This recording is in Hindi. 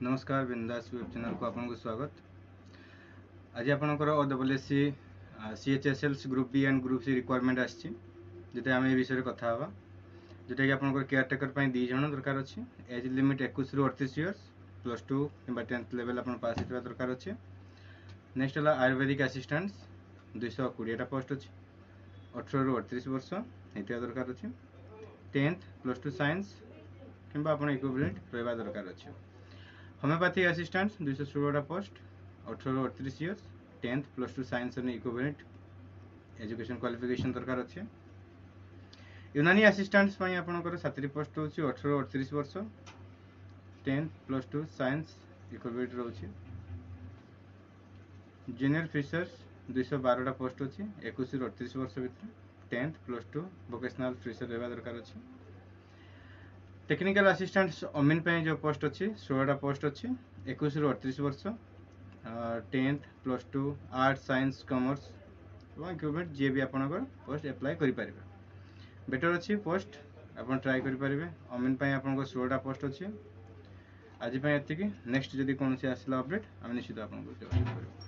नमस्कार बिंदास वेब चैनल को आपको स्वागत। आज आपनकर OSSC CHSL group B and group C requirement आछि जेते हम ए विषय रे कथा हवा जेते कि आपनकर केयरटेकर पई 2 जण दरकार अछि। एज लिमिट 21 रु 38 इयर्स प्लस 2 किबा 10th लेवल आपन पास हेतबा दरकार अछि। नेक्स्ट हला आयुर्वेदिक असिस्टेंट्स 220 टा पोस्ट अछि। 18 रु 38 वर्ष हेतबा दरकार अछि। 10th प्लस 2 साइंस किबा आपन इक्विवेलेंट रहबा दरकार अछि। होम्योपैथिक असिस्टेंट्स 216 पोस्ट 18 रु 38 years 10th plus 2 science and equivalent education qualification दरकार अछि। यूनानी असिस्टेंट्स पई आपनकर 70 पोस्ट होछि। 18 रु 38 वर्ष 10th प्लस 2 साइंस इक्विवेलेंट रहउछि। जूनियर फिशर्स 212 टा पोस्ट होछि। 21 रु 38 वर्ष भितर 10th प्लस 2 वोकेशनल फिशर रहबा दरकार अछि। टेक्निकल असिस्टेंट्स अमीन पे जो पोस्ट अच्छी 16 पोस्ट अच्छी 21 रु 38 वर्ष 10th plus 2 art science commerce और इक्विवेलेंट जे भी आपनकर पोस्ट अप्लाई करि परिबे। बेटर अच्छी पोस्ट आपन ट्राई करि परिबे। अमीन पे आपनकर 16 पोस्ट अच्छी। आज पे एतिकी नेक्स्ट जदी कोनसी आसिला अपडेट हम निश्चित आपनको जोगायोग करबो।